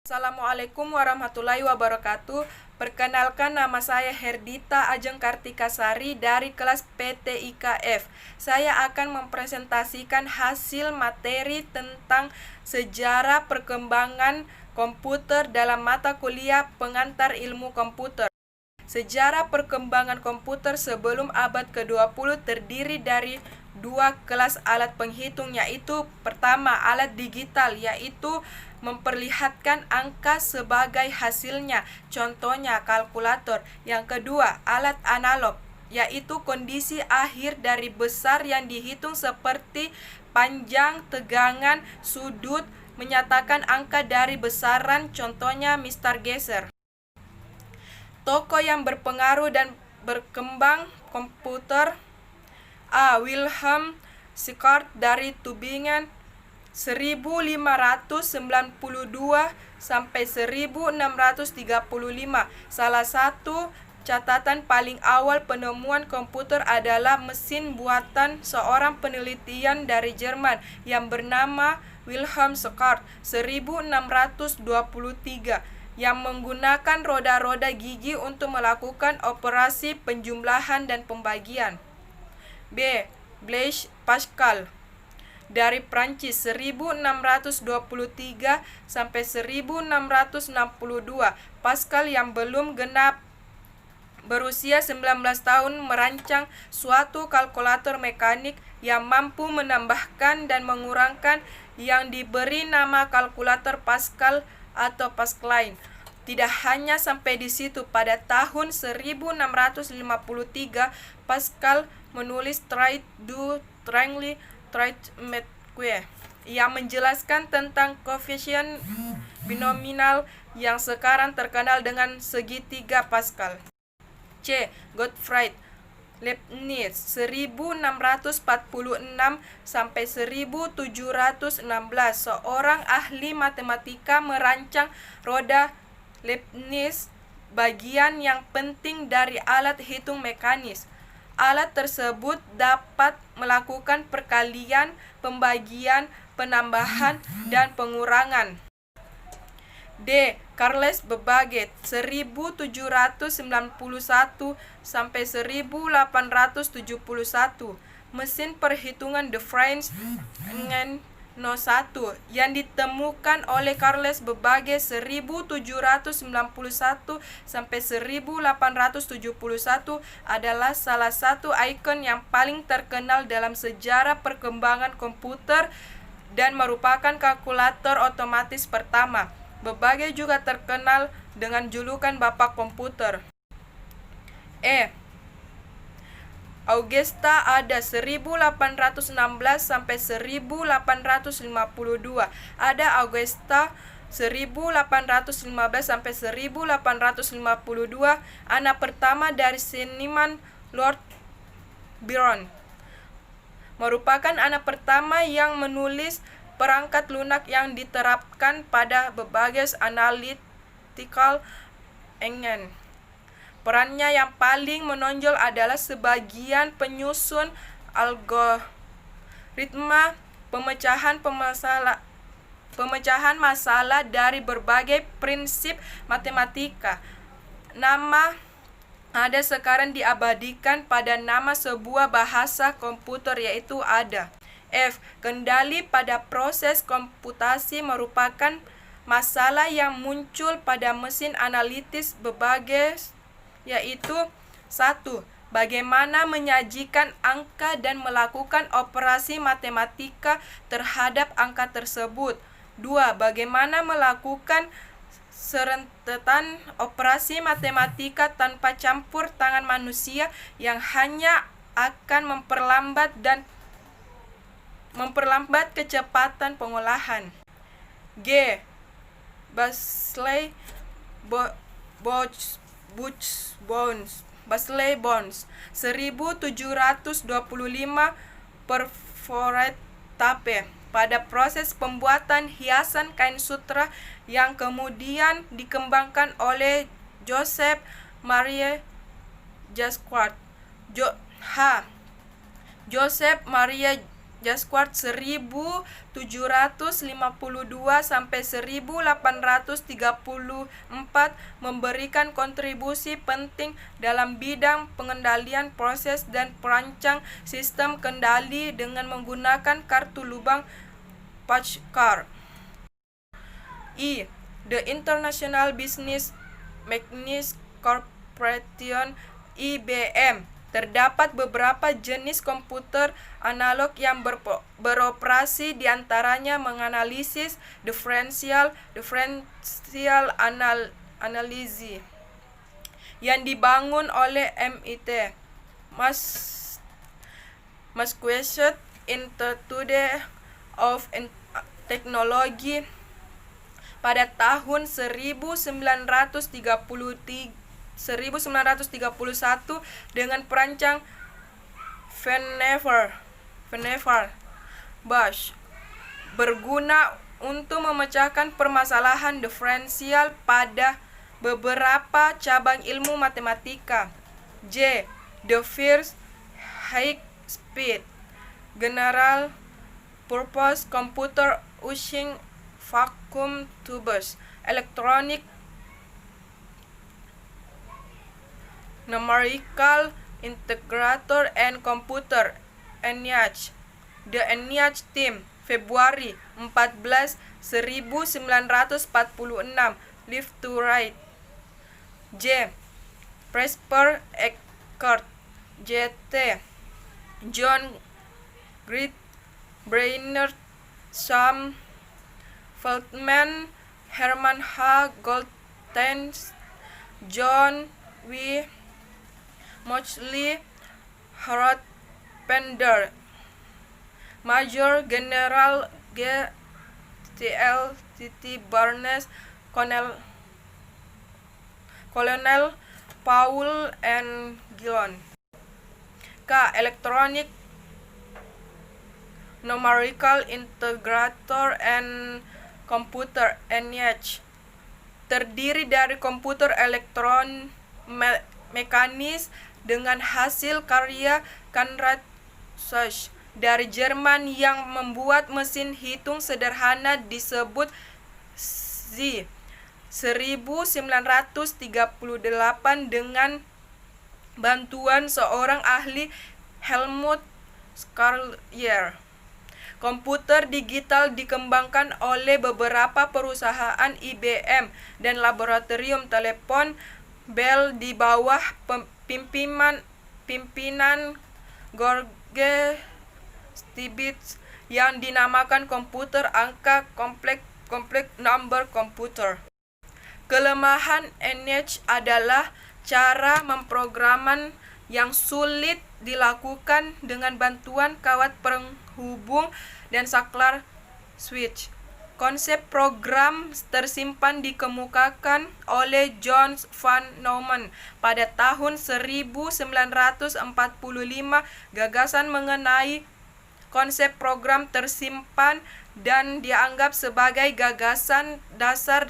Assalamualaikum warahmatullahi wabarakatuh. Perkenalkan, nama saya Herdita Ajeng Kartikasari dari kelas PTIKF. Saya akan mempresentasikan hasil materi tentang sejarah perkembangan komputer dalam mata kuliah pengantar ilmu komputer. Sejarah perkembangan komputer sebelum abad ke-20 terdiri dari dua kelas alat penghitung, yaitu pertama alat digital, yaitu memperlihatkan angka sebagai hasilnya, contohnya kalkulator. Yang kedua alat analog, yaitu kondisi akhir dari besar yang dihitung seperti panjang, tegangan, sudut, menyatakan angka dari besaran, contohnya Mr. Geser. Tokoh yang berpengaruh dan berkembang komputer: A. Wilhelm Schacht dari Tübingen 1592 sampai 1635. Salah satu catatan paling awal penemuan komputer adalah mesin buatan seorang penelitian dari Jerman yang bernama Wilhelm Schacht 1623, yang menggunakan roda-roda gigi untuk melakukan operasi penjumlahan dan pembagian. B. Blaise Pascal dari Prancis 1623 sampai 1662. Pascal yang belum genap berusia 19 tahun merancang suatu kalkulator mekanik yang mampu menambahkan dan mengurangkan, yang diberi nama kalkulator Pascal atau Pascaline. Tidak hanya sampai di situ, pada tahun 1653 Pascal menulis Traité du triangle trigonométrique yang menjelaskan tentang koefisien binomial yang sekarang terkenal dengan segitiga Pascal. C. Gottfried Leibniz 1646 sampai 1716, seorang ahli matematika merancang roda Leibniz, bagian yang penting dari alat hitung mekanis. Alat tersebut dapat melakukan perkalian, pembagian, penambahan, dan pengurangan. D. Charles Babbage 1791 sampai 1871, mesin perhitungan De France No. 1 yang ditemukan oleh Charles Babbage 1791 sampai 1871 adalah salah satu ikon yang paling terkenal dalam sejarah perkembangan komputer dan merupakan kalkulator otomatis pertama. Babbage juga terkenal dengan julukan Bapak Komputer. E. Augusta Ada 1816 sampai 1852. Ada Augusta 1815 sampai 1852, anak pertama dari seniman Lord Byron. Merupakan anak pertama yang menulis perangkat lunak yang diterapkan pada Babbage Analytical Engine. Perannya yang paling menonjol adalah sebagian penyusun algoritma pemecahan masalah dari berbagai prinsip matematika. Nama Ada sekarang diabadikan pada nama sebuah bahasa komputer, yaitu Ada. F. Kendali pada proses komputasi merupakan masalah yang muncul pada mesin analitis Babbage, yaitu 1. Bagaimana menyajikan angka dan melakukan operasi matematika terhadap angka tersebut. 2. Bagaimana melakukan serentetan operasi matematika tanpa campur tangan manusia yang hanya akan memperlambat kecepatan pengolahan. G. Baseley-Bones 1725 perforat tape pada proses pembuatan hiasan kain sutra yang kemudian dikembangkan oleh Joseph Marie Jacquard. Joseph Marie Jasquart 1752 sampai 1834 memberikan kontribusi penting dalam bidang pengendalian proses dan perancang sistem kendali dengan menggunakan kartu lubang Packard. The International Business Machines Corporation (IBM). Terdapat beberapa jenis komputer analog yang beroperasi, diantaranya menganalisis differential analysis yang dibangun oleh MIT Massachusetts Institute of Technology pada tahun 1931 dengan perancang Vannevar Bush, berguna untuk memecahkan permasalahan diferensial pada beberapa cabang ilmu matematika. The first high-speed general purpose computer using vacuum tubes, electronic numerical integrator and computer, ENIAC. The ENIAC Team, Februari 14, 1946, Left to Right. Presper Eckert, J.T. John Grit, Brainerd, Sam Feldman, Herman H. Goldstein, John W. Mauchly, Harold Pender, Major General G. T.L. T.T. Barnes, Colonel Paul N. Gillon. Electronic Numerical Integrator and Computer, ENIAC. Terdiri dari komputer elektron mekanis dengan hasil karya Konrad Zuse dari Jerman yang membuat mesin hitung sederhana disebut Z. 1938 dengan bantuan seorang ahli, Helmut Schaller. Komputer digital dikembangkan oleh beberapa perusahaan IBM dan laboratorium telepon Bell di bawah pimpinan George Stibitz yang dinamakan komputer angka kompleks number computer. Kelemahan ENIAC adalah cara pemrograman yang sulit dilakukan dengan bantuan kawat penghubung dan saklar switch. Konsep program tersimpan dikemukakan oleh John van Neumann pada tahun 1945. Gagasan mengenai konsep program tersimpan dan dianggap sebagai gagasan dasar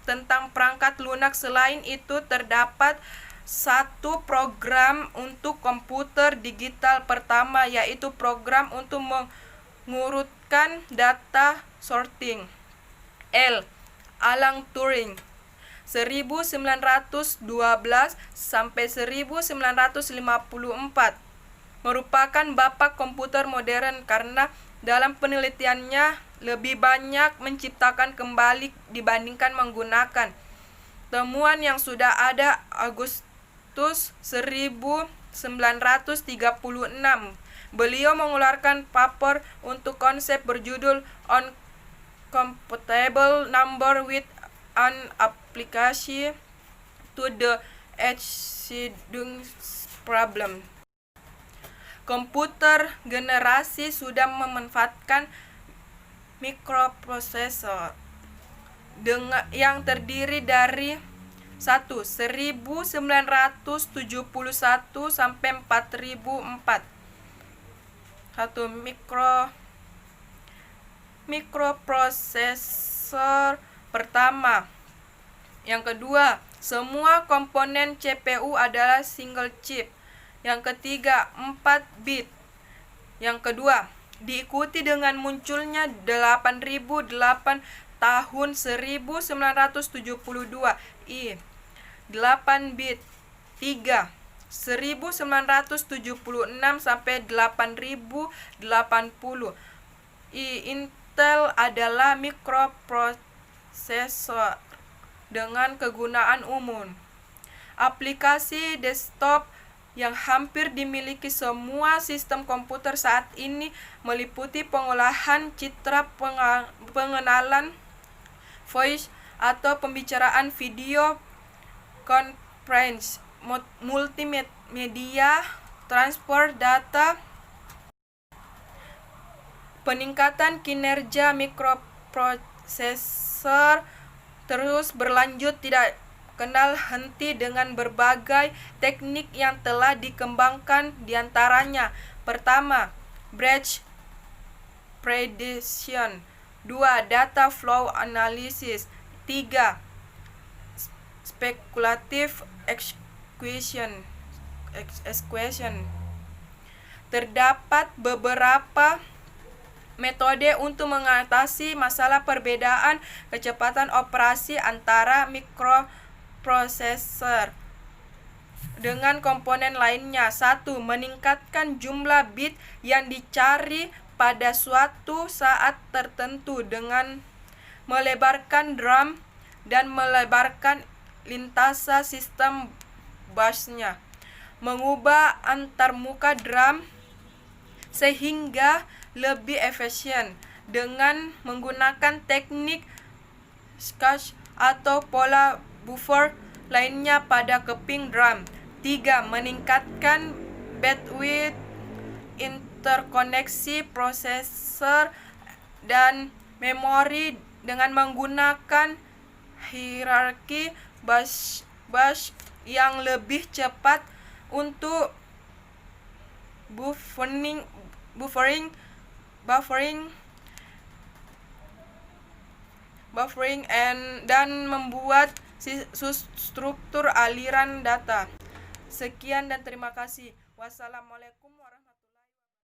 tentang perangkat lunak. Selain itu, terdapat satu program untuk komputer digital pertama, yaitu program untuk mengurutkan data sorting. Alan Turing 1912 sampai 1954 merupakan bapak komputer modern karena dalam penelitiannya lebih banyak menciptakan kembali dibandingkan menggunakan. Temuan yang sudah ada Agustus 1936. Beliau mengeluarkan paper untuk konsep berjudul On Computable Number with an Application to the Exceeding Problem. Komputer generasi sudah memanfaatkan mikroprosesor yang terdiri dari 1971 sampai 4004. Mikroprosesor pertama. Yang kedua, semua komponen CPU adalah single chip. Yang ketiga, 4 bit. Yang kedua, diikuti dengan munculnya 8008 tahun 1972. 8 bit 3 1976 sampai 8080. Intel adalah mikroprosesor dengan kegunaan umum. Aplikasi desktop yang hampir dimiliki semua sistem komputer saat ini meliputi pengolahan citra, pengenalan voice atau pembicaraan, video, conference, multimedia, transport data. Peningkatan kinerja mikroprosesor terus berlanjut, tidak kenal henti dengan berbagai teknik yang telah dikembangkan, diantaranya: pertama, batch prediction, 2. Data flow analysis, 3. Speculative execution. Terdapat beberapa metode untuk mengatasi masalah perbedaan kecepatan operasi antara mikroprosesor dengan komponen lainnya. 1. Meningkatkan jumlah bit yang dicari pada suatu saat tertentu dengan melebarkan DRAM dan melebarkan lintasan sistem busnya. Mengubah antarmuka DRAM sehingga lebih efisien dengan menggunakan teknik cache atau pola buffer lainnya pada keping DRAM. 3. Meningkatkan bandwidth interkoneksi prosesor dan memori dengan menggunakan hierarki bus yang lebih cepat untuk buffering dan membuat struktur aliran data. Sekian dan terima kasih. Wassalamualaikum warahmatullahi wabarakatuh.